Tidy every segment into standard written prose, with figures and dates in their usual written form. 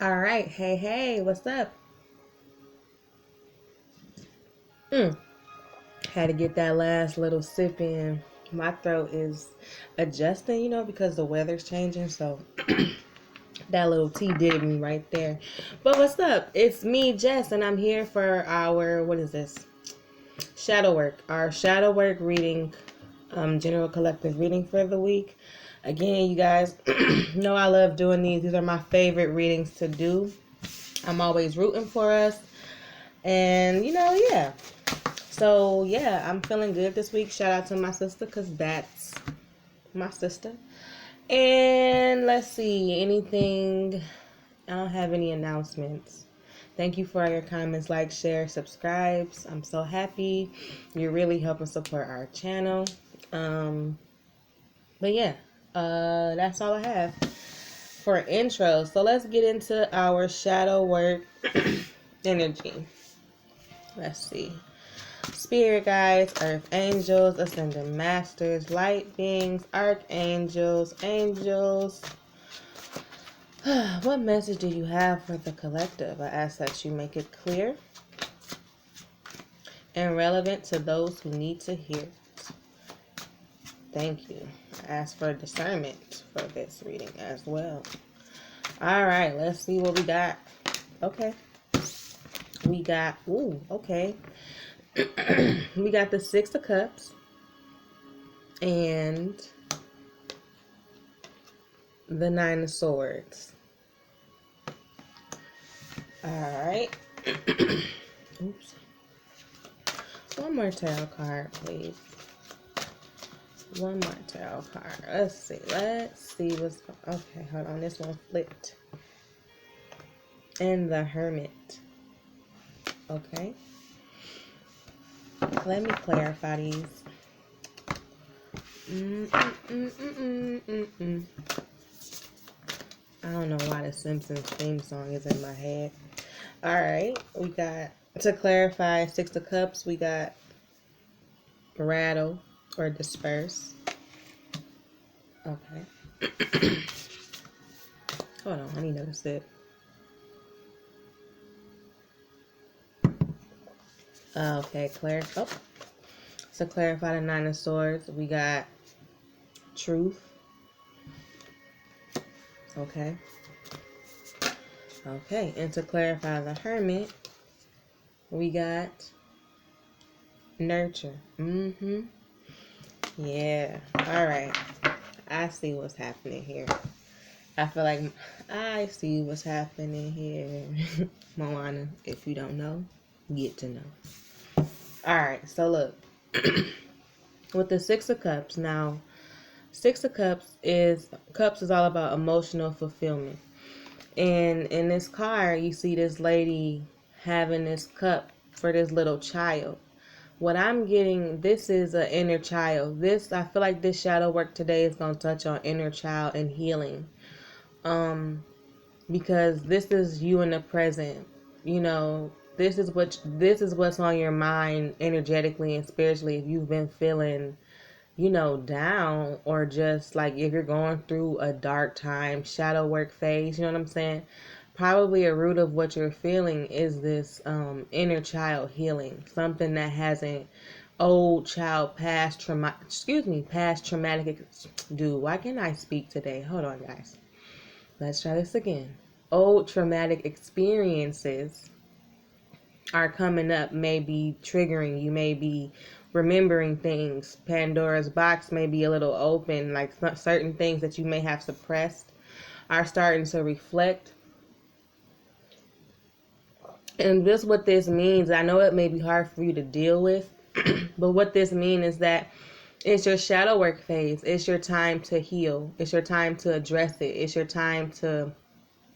All right. Hey, what's up? Had to get that last little sip in. My throat is adjusting, because the weather's changing. So that little tea did me right there. But what's up? It's me, Jess, and I'm here for what is this? Shadow work. Our shadow work reading, general collective reading for the week. Again, you guys know I love doing these. These are my favorite readings to do. I'm always rooting for us. And, yeah. So, yeah, I'm feeling good this week. Shout out to my sister because that's my sister. And let's see, I don't have any announcements. Thank you for all your comments, like, share, subscribes. I'm so happy. You're really helping support our channel. But yeah, that's all I have for intro. So let's get into our shadow work energy. Let's see. Spirit guides, earth angels, ascended masters, light beings, archangels, angels. What message do you have for the collective? I ask that you make it clear and relevant to those who need to hear it. Thank you. I ask for discernment for this reading as well. All right, let's see what we got. Okay. Okay. We got the Six of Cups and the Nine of Swords. All right. Oops. One more tarot card, please. One more tarot card. Let's see what's going on. Okay, hold on. This one flipped. And the Hermit. Okay. Let me clarify these. I don't know why the Simpsons theme song is in my head. All right. We got, to clarify, Six of Cups, we got rattle or disperse. Okay. Hold on. I need another sip. Okay, to clarify the Nine of Swords, we got truth. Okay. Okay, and to clarify the Hermit, we got nurture. Yeah. All right. I see what's happening here. I feel like I see what's happening here. Moana, if you don't know, get to know. All right, so look. With the Six of Cups, now, Six of Cups is all about emotional fulfillment. And in this card, you see this lady having this cup for this little child. What I'm getting, this is an inner child. I feel like this shadow work today is going to touch on inner child and healing. Because this is you in the present. This is what's on your mind energetically and spiritually. If you've been feeling, down, or just like if you're going through a dark time, shadow work phase, you know what I'm saying? Probably a root of what you're feeling is this inner child healing, something that hasn't, past traumatic, dude, why can't I speak today? Hold on, guys. Let's try this again. Old traumatic experiences are coming up, may be triggering you, may be remembering things. Pandora's box may be a little open, like certain things that you may have suppressed are starting to reflect. And what this means, I know it may be hard for you to deal with, but what this means is that it's your shadow work phase. It's your time to heal. It's your time to address it. It's your time to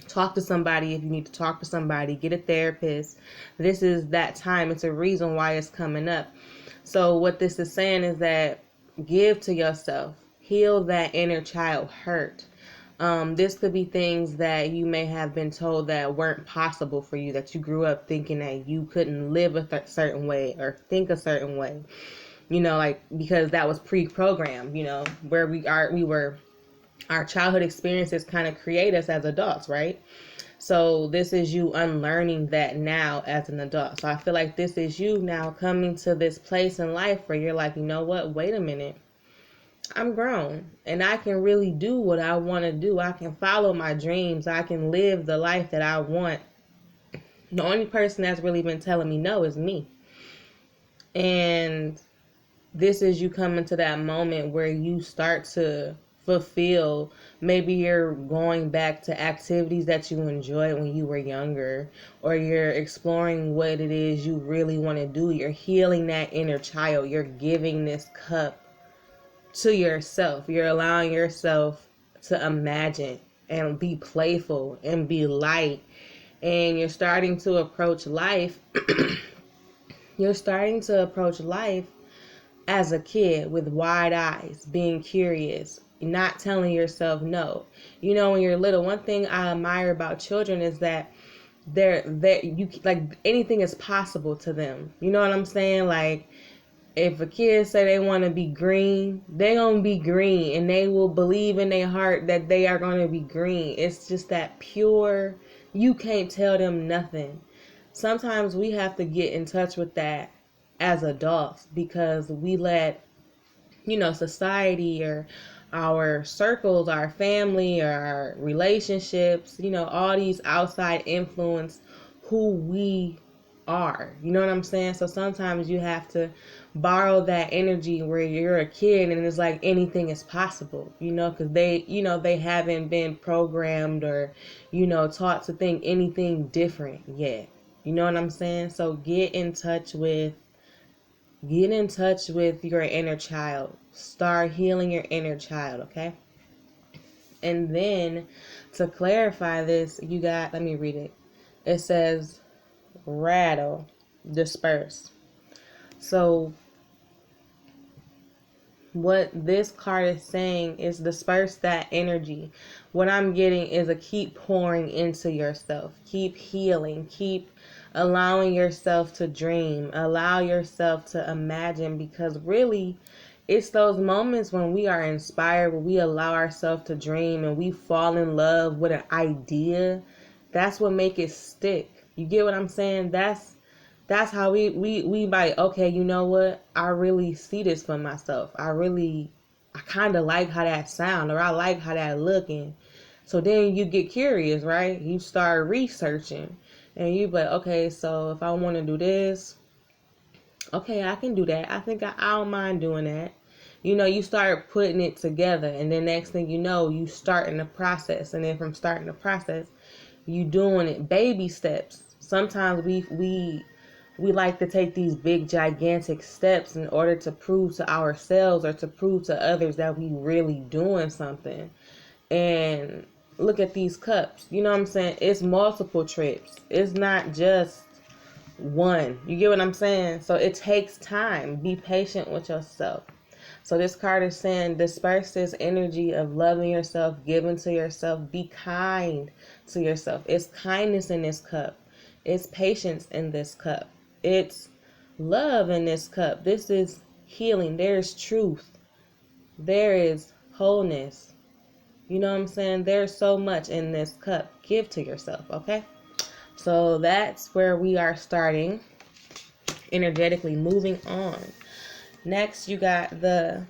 talk to somebody if you need to talk to somebody. Get a therapist. This is that time. It's a reason why it's coming up. So what this is saying is that give to yourself. Heal that inner child hurt. This could be things that you may have been told that weren't possible for you, that you grew up thinking that you couldn't live a certain way or think a certain way, because that was pre-programmed, where our childhood experiences kind of create us as adults, right? So this is you unlearning that now as an adult. So I feel like this is you now coming to this place in life where you're like, you know what? Wait a minute. I'm grown and I can really do what I want to do. I can follow my dreams. I can live the life that I want. The only person that's really been telling me no is me. And this is you coming to that moment where you start to fulfill, maybe you're going back to activities that you enjoyed when you were younger, or you're exploring what it is you really want to do. You're healing that inner child. You're giving this cup to yourself. You're allowing yourself to imagine and be playful and be light, and you're starting to approach life. You're starting to approach life as a kid with wide eyes, being curious, not telling yourself no. You know, when you're little, one thing I admire about children is that you like anything is possible to them. You know what I'm saying? Like, if a kid say they want to be green, they gonna be green, and they will believe in their heart that they are gonna be green. It's just that pure, you can't tell them nothing. Sometimes we have to get in touch with that as adults, because we let, society or our circles, our family, or our relationships, all these outside influence who we are. You know what I'm saying? So sometimes you have to borrow that energy where you're a kid and it's like anything is possible, because they haven't been programmed or, taught to think anything different yet. You know what I'm saying? So get in touch with your inner child. Start healing your inner child, okay? And then to clarify this, let me read it. It says rattle, disperse. So what this card is saying is disperse that energy. What I'm getting is a keep pouring into yourself. Keep healing. Keep allowing yourself to dream. Allow yourself to imagine, because really it's those moments when we are inspired, when we allow ourselves to dream and we fall in love with an idea. That's what make it stick. You get what I'm saying? That's how we like, okay, you know what? I really see this for myself. I kind of like how that sound, or I like how that looking. So then you get curious, right? You start researching and you be like, okay, so if I want to do this, okay, I can do that. I don't mind doing that. You start putting it together, and then next thing you know, you starting the process. And then from starting the process, you doing it baby steps. Sometimes we like to take these big gigantic steps in order to prove to ourselves or to prove to others that we really doing something. And look at these cups. You know what I'm saying? It's multiple trips. It's not just one. You get what I'm saying? So it takes time. Be patient with yourself. So this card is saying disperse this energy of loving yourself, giving to yourself. Be kind to yourself. It's kindness in this cup. It's patience in this cup. It's love in this cup. This is healing. There's truth. There is wholeness. You know what I'm saying? There's so much in this cup. Give to yourself, okay? So that's where we are starting energetically, moving on. Next, you got the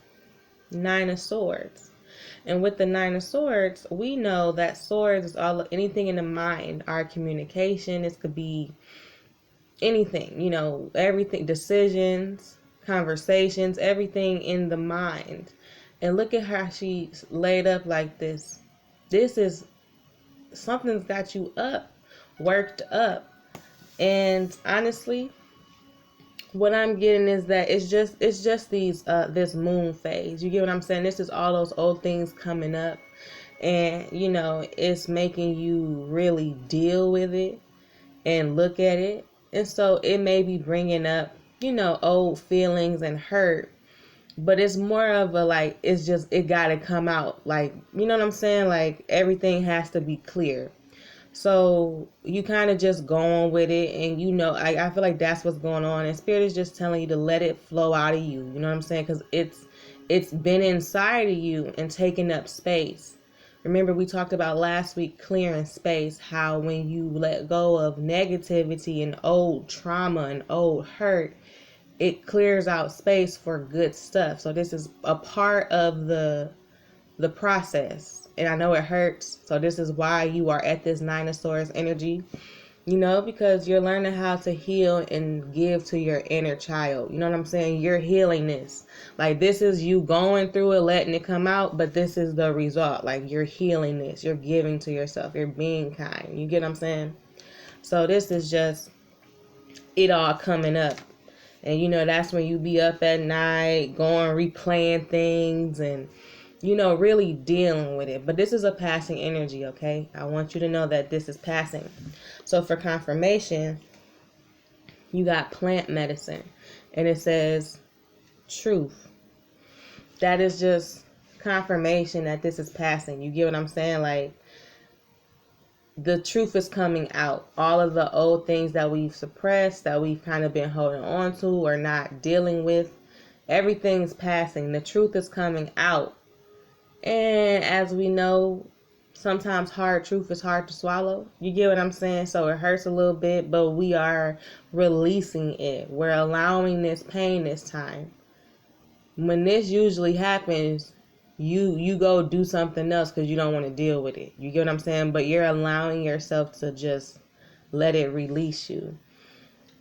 Nine of Swords. And with the Nine of Swords, we know that swords is anything in the mind, our communication. This could be anything, everything, decisions, conversations, everything in the mind. And look at how she's laid up like this. This is something's got you up, worked up. And honestly, what I'm getting is that it's just these this moon phase. You get what I'm saying? This is all those old things coming up, and it's making you really deal with it and look at it. And so it may be bringing up, old feelings and hurt, but it's more of a like, it got to come out. Like, you know what I'm saying? Like, everything has to be clear. So you kind of just go on with it, and I feel like that's what's going on. And Spirit is just telling you to let it flow out of you. You know what I'm saying? Because it's been inside of you and taking up space. Remember, we talked about last week clearing space, how when you let go of negativity and old trauma and old hurt, it clears out space for good stuff. So this is a part of the process. And I know it hurts. So this is why you are at this Nine of Swords energy. You know, because you're learning how to heal and give to your inner child. You know what I'm saying? You're healing this. Like, this is you going through it, letting it come out, but this is the result. Like, you're healing this. You're giving to yourself. You're being kind. You get what I'm saying? So this is just it all coming up. And, you know, that's when you be up at night, going, replaying things and, you know, really dealing with it. But this is a passing energy, okay? I want you to know that this is passing. So for confirmation, you got plant medicine. And it says truth. That is just confirmation that this is passing. You get what I'm saying? Like, the truth is coming out. All of the old things that we've suppressed, that we've kind of been holding on to or not dealing with, everything's passing. The truth is coming out. And as we know, sometimes hard truth is hard to swallow. You get what I'm saying? So it hurts a little bit, but we are releasing it. We're allowing this pain this time. When this usually happens, you go do something else because you don't want to deal with it. You get what I'm saying? But you're allowing yourself to just let it release you.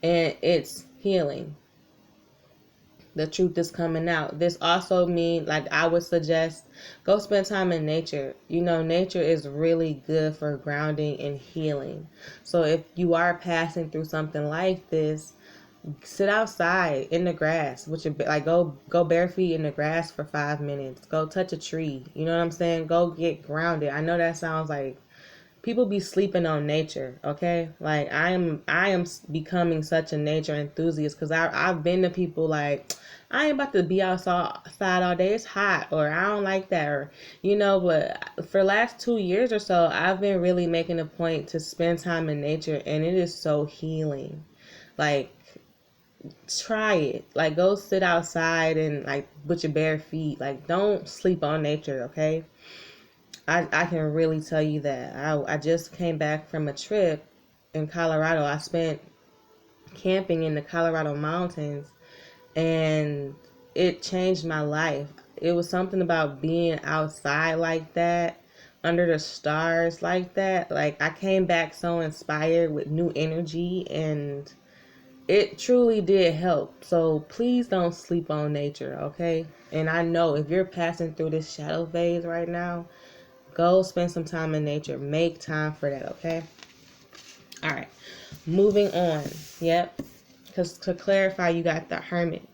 And it's healing. The truth is coming out. This also means, like, I would suggest, go spend time in nature. You know, nature is really good for grounding and healing. So if you are passing through something like this, sit outside in the grass with your, like, go bare feet in the grass for 5 minutes. Go touch a tree. You know what I'm saying? Go get grounded. I know that sounds like people be sleeping on nature, okay? Like, I am becoming such a nature enthusiast because I've been to people like, I ain't about to be outside all day. It's hot, or I don't like that, or, you know, but for the last 2 years or so, I've been really making a point to spend time in nature, and it is so healing. Like, try it. Like, go sit outside and, like, with your bare feet. Like, don't sleep on nature, okay? I can really tell you that. I just came back from a trip in Colorado. I spent camping in the Colorado mountains, and it changed my life. It was something about being outside like that, under the stars like that. Like, I came back so inspired with new energy, and it truly did help. So please don't sleep on nature, okay? And I know if you're passing through this shadow phase right now, go spend some time in nature. Make time for that, okay? All right. Moving on. Yep. Because to clarify, you got the Hermit.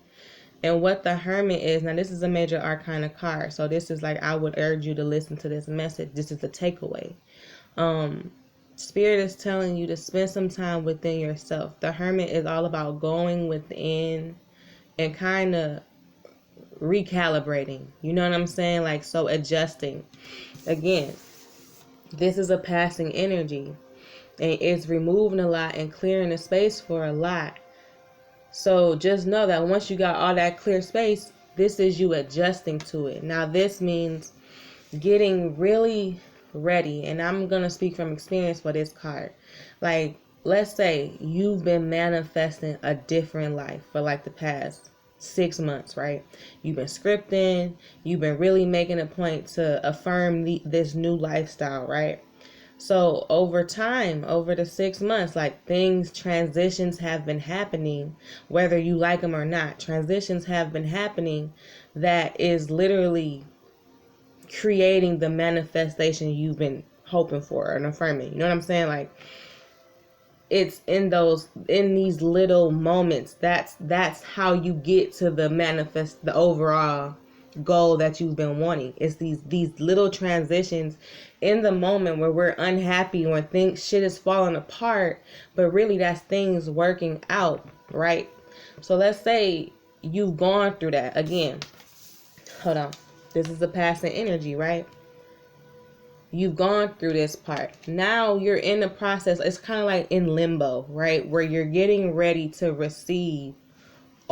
And what the Hermit is, now this is a major arcana card. So this is like, I would urge you to listen to this message. This is the takeaway. Spirit is telling you to spend some time within yourself. The Hermit is all about going within and kind of recalibrating. You know what I'm saying? Like, so adjusting. Again, this is a passing energy, and it's removing a lot and clearing the space for a lot. So just know that once you got all that clear space, this is you adjusting to it. Now, this means getting really ready, and I'm going to speak from experience for this card. Like, let's say you've been manifesting a different life for like the past 6 months, right? You've been scripting, you've been really making a point to affirm this new lifestyle, right? So over time, over the 6 months, like, transitions have been happening, whether you like them or not. Transitions have been happening that is literally creating the manifestation you've been hoping for and affirming. You know what I'm saying? Like, it's in these little moments. That's how you get to the overall goal that you've been wanting. It's these little transitions in the moment where we're unhappy, when shit is falling apart, but really that's things working out, right? So let's say you've gone through that. Again, hold on. This is the passing energy, right? You've gone through this part. Now you're in the process. It's kind of like in limbo, right? Where you're getting ready to receive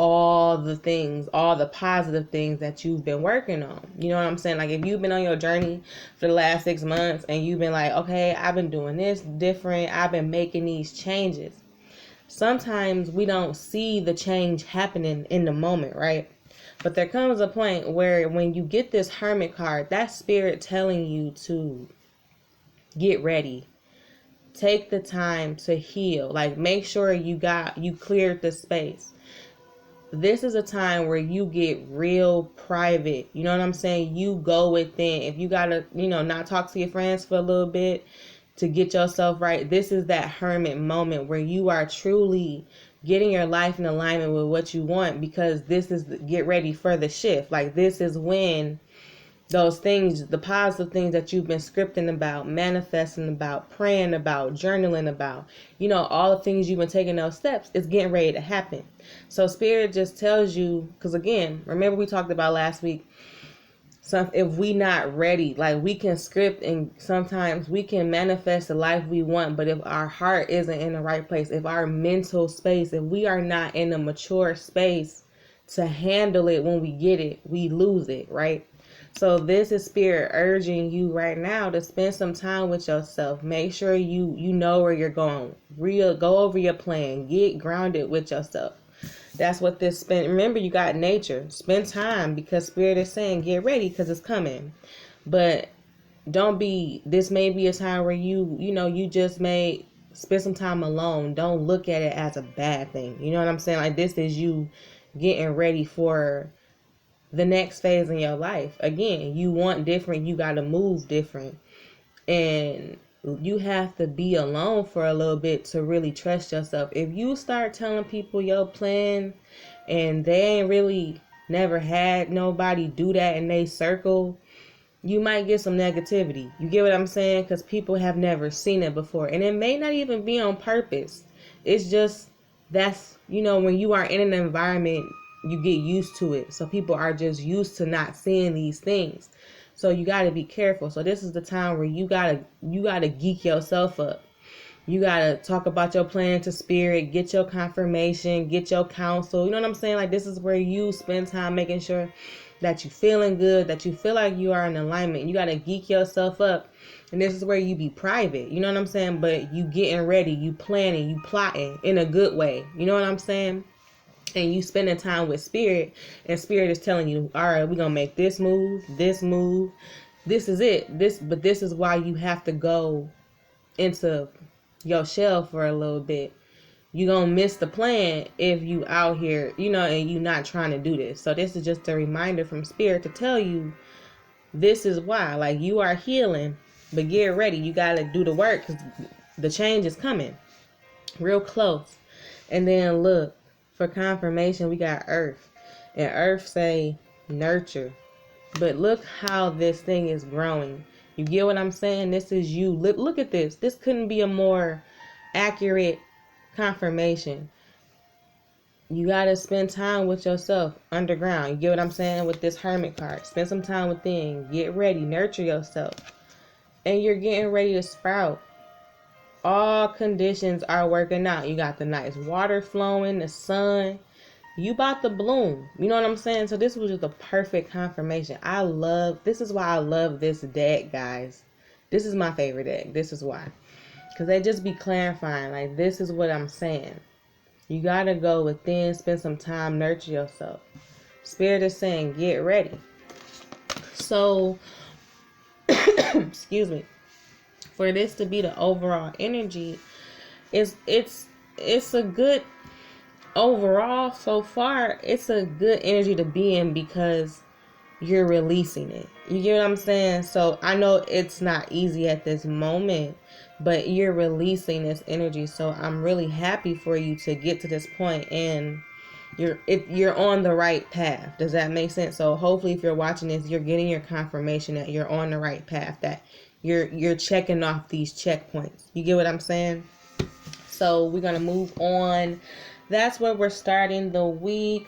all the things, all the positive things that you've been working on. You know what I'm saying? Like if you've been on your journey for the last 6 months and you've been like, okay, I've been doing this different, I've been making these changes. Sometimes we don't see the change happening in the moment, right? But there comes a point where when you get this Hermit card, that spirit telling you to get ready. Take the time to heal. Like make sure you cleared the space. This is a time where you get real private. You know what I'm saying? You go within. If you gotta, not talk to your friends for a little bit to get yourself right, this is that hermit moment where you are truly getting your life in alignment with what you want, because this is get ready for the shift. Like this is when those things, the positive things that you've been scripting about, manifesting about, praying about, journaling about, all the things you've been taking those steps, is getting ready to happen. So spirit just tells you, because again, remember we talked about last week, so if we not ready, like we can script and sometimes we can manifest the life we want, but if our heart isn't in the right place, if our mental space, if we are not in a mature space to handle it when we get it, we lose it, right? So this is spirit urging you right now to spend some time with yourself. Make sure you know where you're going. Go over your plan. Get grounded with yourself. That's what this remember, you got nature. Spend time, because spirit is saying get ready because it's coming. But this may be a time where you just may spend some time alone. Don't look at it as a bad thing. You know what I'm saying? Like this is you getting ready for the next phase in your life. Again, you want different, you got to move different. And you have to be alone for a little bit to really trust yourself. If you start telling people your plan and they ain't really never had nobody do that in their circle, you might get some negativity. You get what I'm saying? Because people have never seen it before. And it may not even be on purpose. It's just, when you are in an environment, you get used to it. So people are just used to not seeing these things. So you got to be careful. So this is the time where you gotta geek yourself up. You got to talk about your plan to spirit, get your confirmation, get your counsel. You know what I'm saying? Like this is where you spend time making sure that you feeling good, that you feel like you are in alignment. You got to geek yourself up. And this is where you be private. You know what I'm saying? But you getting ready, you planning, you plotting in a good way. You know what I'm saying? And you spending time with spirit, and spirit is telling you, all right, we're going to make this move. This is it. This is why you have to go into your shell for a little bit. You gonna miss the plan if you out here, and you not trying to do this. So this is just a reminder from spirit to tell you this is why. Like you are healing, but get ready. You gotta do the work because the change is coming real close. And then look, for confirmation, we got earth. And earth say nurture. But look how this thing is growing. You get what I'm saying? This is you. Look at this. This couldn't be a more accurate confirmation. You got to spend time with yourself underground. You get what I'm saying? With this hermit card. Spend some time within. Get ready. Nurture yourself. And you're getting ready to sprout. All conditions are working out. You got the nice water flowing, the sun. You about to bloom. You know what I'm saying? So this was just a perfect confirmation. This is why I love this deck, guys. This is my favorite deck. This is why. Because they just be clarifying. Like, this is what I'm saying. You got to go within, spend some time, nurture yourself. Spirit is saying, get ready. So, excuse me. For this to be the overall energy, it's a good overall so far. It's a good energy to be in because you're releasing it. You get what I'm saying? So I know it's not easy at this moment, but you're releasing this energy. So I'm really happy for you to get to this point, and you're on the right path. Does that make sense? So hopefully if you're watching this, you're getting your confirmation that you're on the right path, that you're checking off these checkpoints. You get what I'm saying? So we're going to move on. That's where we're starting the week.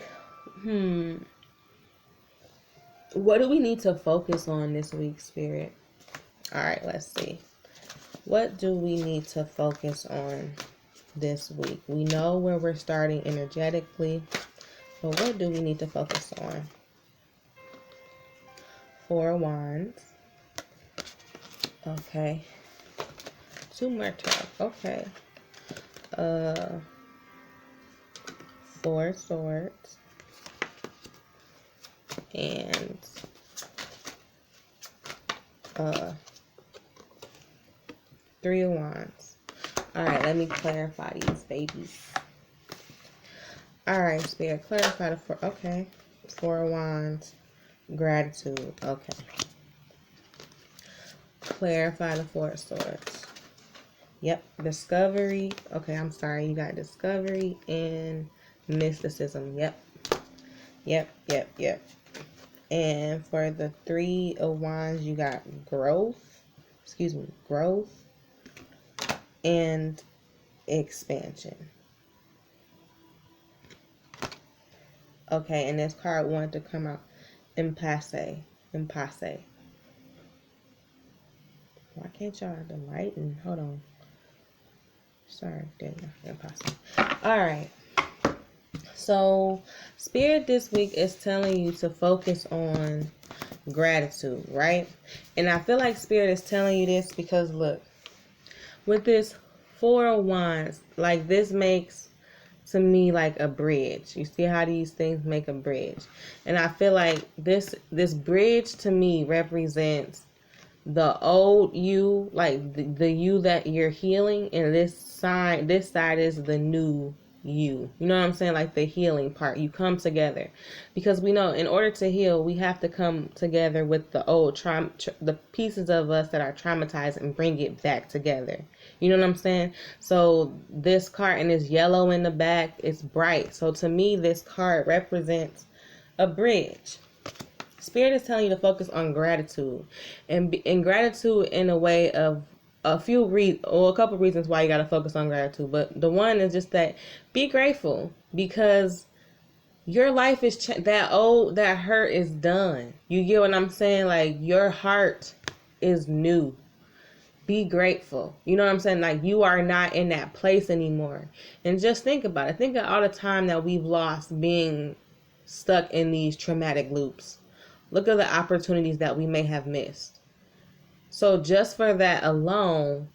What do we need to focus on this week, Spirit? All right, let's see. What do we need to focus on this week? We know where we're starting energetically. But what do we need to focus on? Four of Wands. Okay. Two more 12. Okay. Four of Swords. And Three of Wands. Alright, let me clarify these babies. Alright, Spirit, clarify the four. Okay. Four of Wands. Gratitude. Okay. Clarify the Four of Swords. Yep. Discovery. Okay, I'm sorry. You got discovery and mysticism. Yep. Yep. And for the Three of Wands, you got growth. Excuse me. Growth and expansion. Okay, and this card wanted to come out impasse. Why can't y'all enlighten? Hold on. Sorry, there you go. Impasse. Alright. So, Spirit this week is telling you to focus on gratitude, right? And I feel like Spirit is telling you this because, look, with this Four of Wands, like this makes to me like a bridge. You see how these things make a bridge? And I feel like this bridge to me represents the old you, like the you that you're healing, and this side is the new you. You know what I'm saying? Like the healing part. You come together. Because we know in order to heal, we have to come together with the old the pieces of us that are traumatized and bring it back together. You know what I'm saying? So this card, and it's yellow in the back, it's bright. So to me, this card represents a bridge. Spirit is telling you to focus on gratitude, and gratitude in a way of a couple reasons why you got to focus on gratitude. But the one is just that be grateful, because your life is that hurt is done. You get what I'm saying? Like your heart is new. Be grateful. You know what I'm saying? Like you are not in that place anymore. And just think about it. Think of all the time that we've lost being stuck in these traumatic loops. Look at the opportunities that we may have missed. So just for that alone,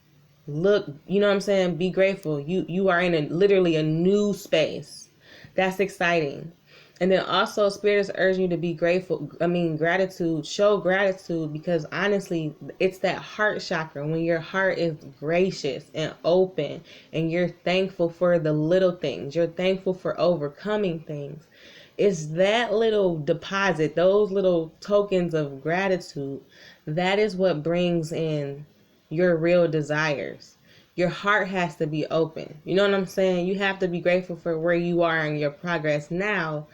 look, you know what I'm saying? Be grateful. You are in literally a new space. That's exciting. And then also Spirit is urging you to be grateful. Gratitude. Show gratitude, because honestly, it's that heart chakra. When your heart is gracious and open and you're thankful for the little things. You're thankful for overcoming things. It's that little deposit, those little tokens of gratitude, that is what brings in your real desires. Your heart has to be open. You know what I'm saying? You have to be grateful for where you are in your progress. Now,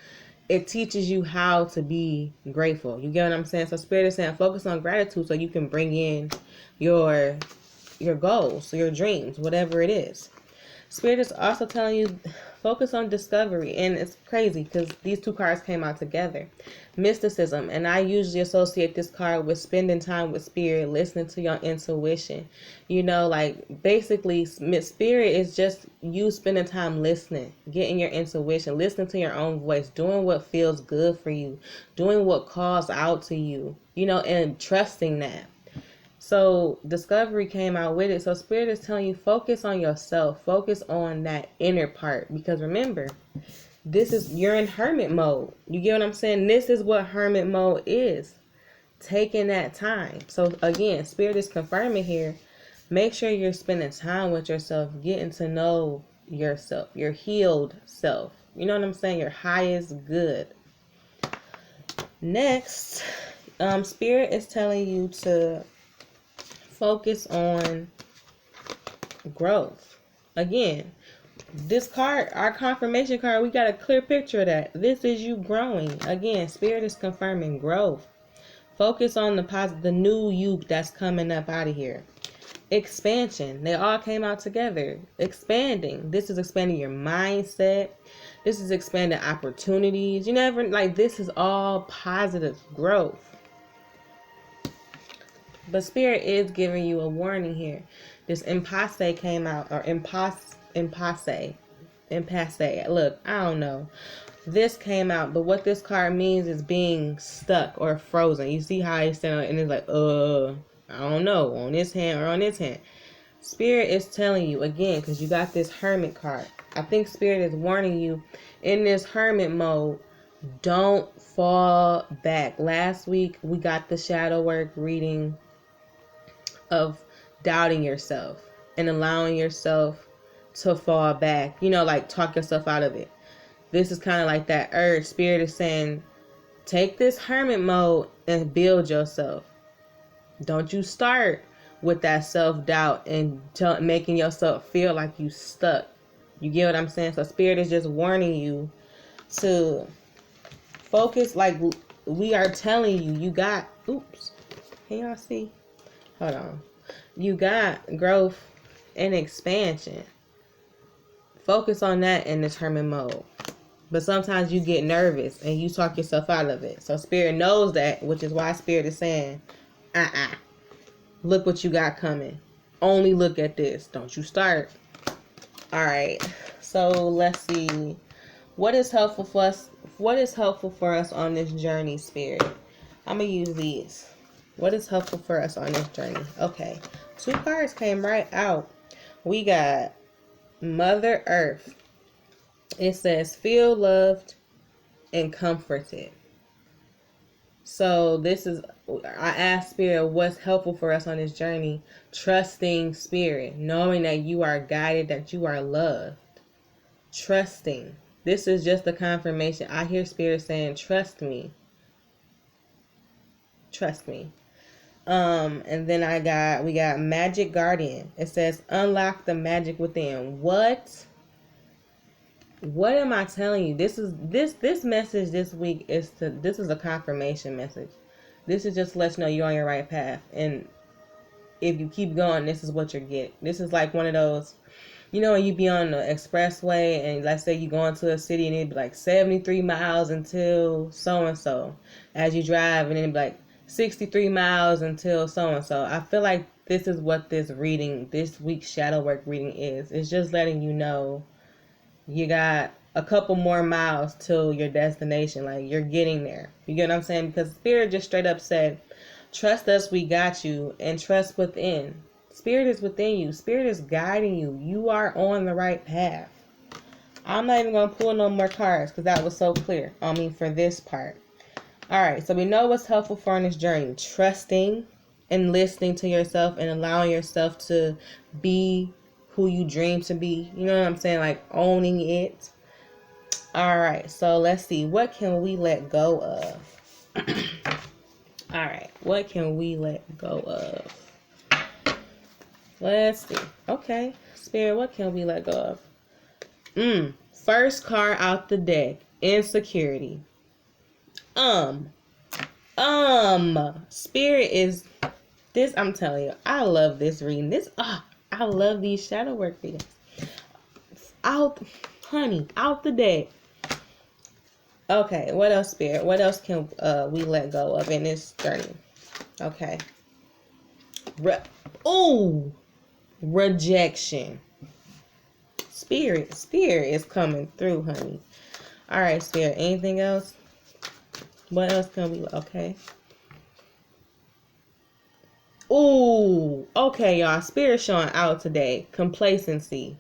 it teaches you how to be grateful. You get what I'm saying? So Spirit is saying focus on gratitude so you can bring in your goals, your dreams, whatever it is. Spirit is also telling you focus on discovery, and it's crazy because these two cards came out together. Mysticism, and I usually associate this card with spending time with Spirit, listening to your intuition. You know, like basically Spirit is just you spending time listening, getting your intuition, listening to your own voice, doing what feels good for you, doing what calls out to you, you know, and trusting that. So discovery came out with it. So Spirit is telling you focus on yourself, focus on that inner part, because remember, you're in hermit mode. You get what I'm saying? This is what hermit mode is. Taking that time. So again, Spirit is confirming here. Make sure you're spending time with yourself, getting to know yourself, your healed self. You know what I'm saying? Your highest good. Next, Spirit is telling you to focus on growth. Again, this card, our confirmation card, we got a clear picture of that. This is you growing. Again, Spirit is confirming growth. Focus on the new you that's coming up out of here. Expansion. They all came out together. Expanding. This is expanding your mindset. This is expanding opportunities. This is all positive growth. But Spirit is giving you a warning here. This impasse came out, or impasse. Look, I don't know. this came out, but what this card means is being stuck or frozen. You see how he's standing and it's like, I don't know, on this hand or on this hand. Spirit is telling you again, because you got this Hermit card. I think Spirit is warning you in this Hermit mode. Don't fall back. Last week we got the shadow work reading of doubting yourself and allowing yourself to fall back. You know, like talk yourself out of it. This is kind of like that urge. Spirit is saying, take this Hermit mode and build yourself. Don't you start with that self-doubt and making yourself feel like you stuck. You get what I'm saying? So Spirit is just warning you to focus, like we are telling you, you got, oops, can y'all see? Hold on. You got growth and expansion. Focus on that in this Hermit mode. But sometimes you get nervous and you talk yourself out of it. So Spirit knows that, which is why Spirit is saying, look what you got coming. Only look at this. Don't you start. All right. So let's see. What is helpful for us? What is helpful for us on this journey, Spirit? I'm going to use these. What is helpful for us on this journey? Okay. 2 cards came right out. We got Mother Earth. It says, feel loved and comforted. So this is, I asked Spirit, what's helpful for us on this journey? Trusting Spirit, knowing that you are guided, that you are loved. Trusting. This is just the confirmation. I hear Spirit saying, trust me. Trust me. And then we got Magic Guardian. It says, unlock the magic within. What am I telling you? This message this week this is a confirmation message. This is just to let you know you're on your right path. And if you keep going, this is what you're getting. This is like one of those, you know, when you be on the expressway and let's say you go into a city and it'd be like 73 miles until so-and-so as you drive, and then it'd be like 63 miles until so-and-so. I feel like this is what this week's shadow work reading is. It's just letting you know you got a couple more miles till your destination. Like, you're getting there. You get what I'm saying? Because Spirit just straight up said, trust us, we got you, and trust within. Spirit is within you. Spirit is guiding you. You are on the right path. I'm not even going to pull no more cards because that was so clear on me for this part. All right, so we know what's helpful for on this journey. Trusting and listening to yourself and allowing yourself to be who you dream to be. You know what I'm saying? Like owning it. All right, so let's see. What can we let go of? All right, what can we let go of? Let's see. Okay, Spirit, what can we let go of? First card out the deck. Insecurity. Spirit is this. I'm telling you, I love this reading. I love these shadow work readings. Out the deck. Okay, what else, Spirit? What else can we let go of in this journey? Okay. Rejection. Spirit is coming through, honey. All right, Spirit. Anything else? What else can we? Okay. Ooh, okay, y'all. Spirit showing out today. Complacency.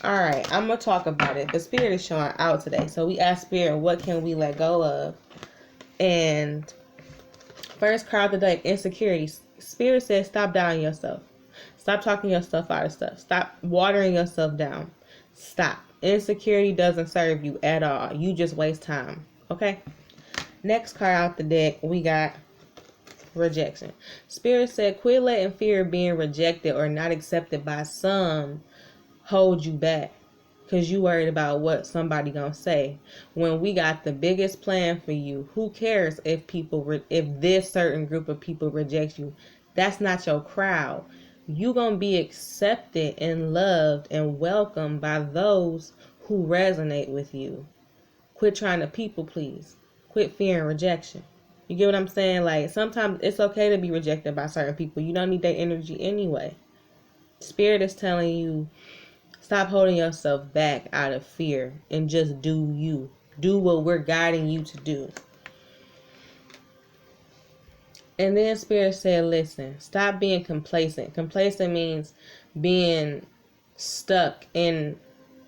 All right, I'm gonna talk about it. The Spirit is showing out today. So we asked Spirit, what can we let go of? And first card of the deck, insecurity. Spirit says, stop doubting yourself. Stop talking yourself out of stuff. Stop watering yourself down. Stop. Insecurity doesn't serve you at all. You just waste time. Okay? Next card out the deck, we got rejection. Spirit said, quit letting fear of being rejected or not accepted by some hold you back. Because you worried about what somebody gonna say. When we got the biggest plan for you, who cares if if this certain group of people rejects you? That's not your crowd. You gonna be accepted and loved and welcomed by those who resonate with you. Quit trying to people please. Quit fearing rejection. You get what I'm saying? Like, sometimes it's okay to be rejected by certain people. You don't need that energy anyway. Spirit is telling you, stop holding yourself back out of fear and just do you. Do what we're guiding you to do. And then Spirit said, listen, stop being complacent. Complacent means being stuck in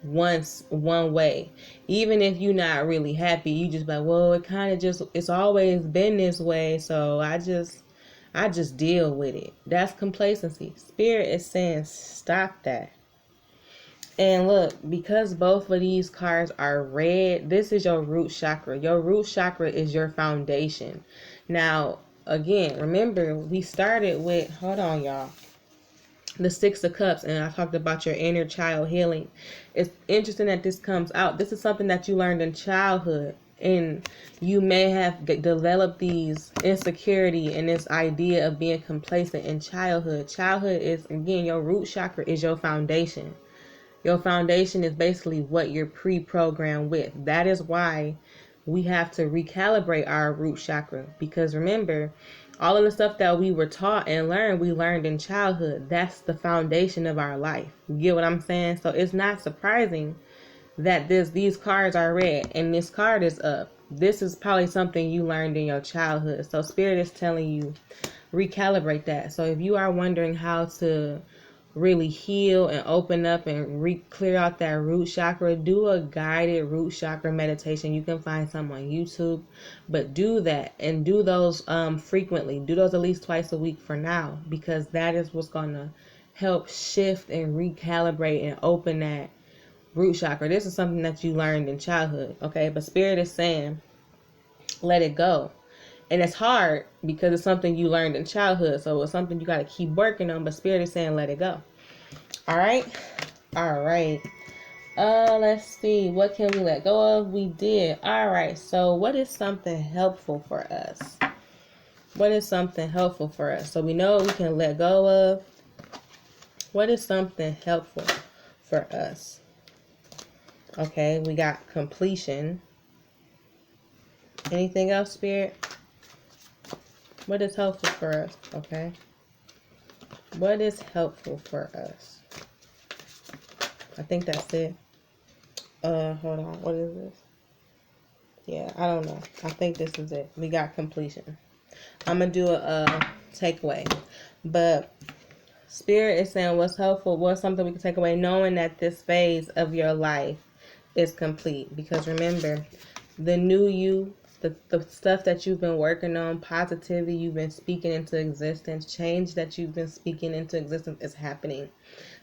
one way. Even if you're not really happy, you just like, well, it kind of just, it's always been this way, so I just deal with it. That's complacency. Spirit is saying, stop that. And look, because both of these cards are red, this is your root chakra. Your root chakra is your foundation. Now, again, remember, we started with, hold on, y'all, the Six of Cups, and I talked about your inner child healing. It's interesting that this comes out. This is something that you learned in childhood, and you may have developed these insecurity and this idea of being complacent in childhood. Childhood is, again, your root chakra is your foundation. Your foundation is basically what you're pre-programmed with. That is why we have to recalibrate our root chakra. Because remember, all of the stuff that we were taught and learned, we learned in childhood. That's the foundation of our life. You get what I'm saying? So it's not surprising that these cards are red and this card is up. This is probably something you learned in your childhood. So Spirit is telling you, recalibrate that. So if you are wondering how to really heal and open up and clear out that root chakra, do a guided root chakra meditation. You can find some on YouTube, but do that and do those frequently. Do those at least twice a week for now, because that is what's going to help shift and recalibrate and open that root chakra. This is something that you learned in childhood, okay? But Spirit is saying, let it go. And it's hard because it's something you learned in childhood. So it's something you got to keep working on. But Spirit is saying, let it go. All right. All right. Let's see. What can we let go of? We did. All right. So what is something helpful for us? What is something helpful for us? So we know what we can let go of. What is something helpful for us? Okay. We got completion. Anything else, Spirit? What is helpful for us? Okay. What is helpful for us? I think that's it. Hold on. What is this? Yeah, I don't know. I think this is it. We got completion. I'm going to do a takeaway. But Spirit is saying what's helpful, what's something we can take away, knowing that this phase of your life is complete. Because remember, the new you, the stuff that you've been working on, positivity you've been speaking into existence, change that you've been speaking into existence is happening.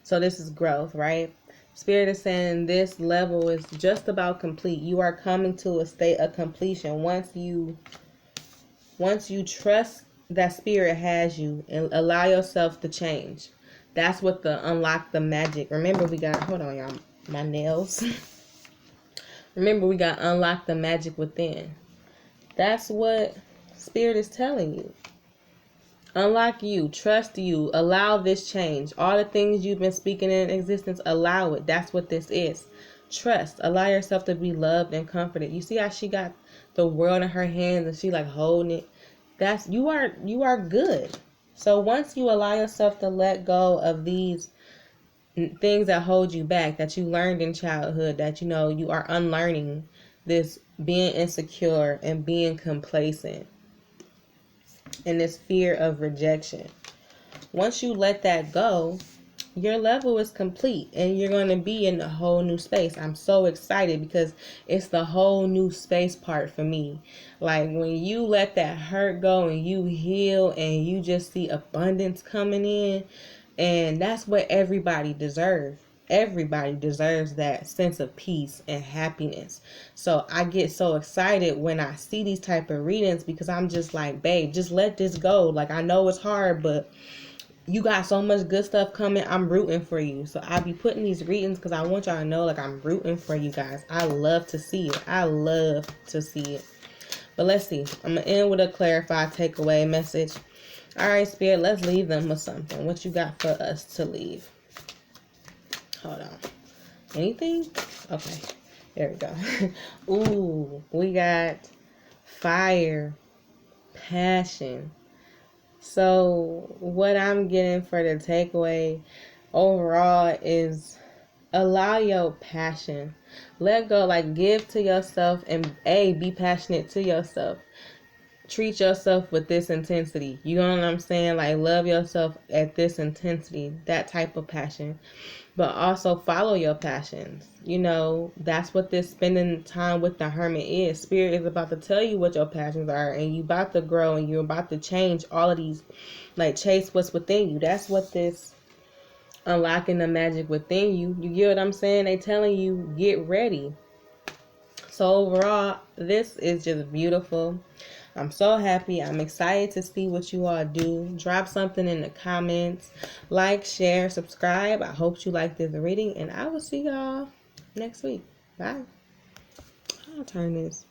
So this is growth, right? Spirit is saying this level is just about complete. You are coming to a state of completion. Once you trust that Spirit has you and allow yourself to change. That's what the unlock the magic. Remember we got, hold on y'all, my nails. Remember we got unlock the magic within. That's what Spirit is telling you. Unlock you, trust you, allow this change. All the things you've been speaking in existence, allow it. That's what this is. Trust. Allow yourself to be loved and comforted. You see how she got the world in her hands and she like holding it? That's you are good. So once you allow yourself to let go of these things that hold you back, that you learned in childhood, that you know you are unlearning this being insecure and being complacent and this fear of rejection. Once you let that go, your level is complete and you're going to be in a whole new space. I'm so excited because it's the whole new space part for me. Like when you let that hurt go and you heal and you just see abundance coming in, and that's what everybody deserves. Everybody deserves that sense of peace and happiness. So I get so excited when I see these type of readings because I'm just like, babe, just let this go. Like I know it's hard, but you got so much good stuff coming. I'm rooting for you. So I'll be putting these readings because I want y'all to know like I'm rooting for you guys. I love to see it. I love to see it. But let's see. I'm going to end with a clarified takeaway message. All right, Spirit, let's leave them with something. What you got for us to leave? Hold on. Anything? Okay. There we go. Ooh, we got fire, passion. So what I'm getting for the takeaway overall is Allow your passion. Let go, like give to yourself and be passionate to yourself. Treat yourself with this intensity. You know what I'm saying? Like love yourself at this intensity, that type of passion. But also follow your passions. You know, that's what this spending time with the hermit is. Spirit is about to tell you what your passions are, and you about to grow and you're about to change all of these, like chase what's within you. That's what this unlocking the magic within you. You get what I'm saying? They telling you get ready. So overall, this is just beautiful. I'm so happy. I'm excited to see what you all do. Drop something in the comments. Like, share, subscribe. I hope you like this reading, and I will see y'all next week. Bye. I'll turn this.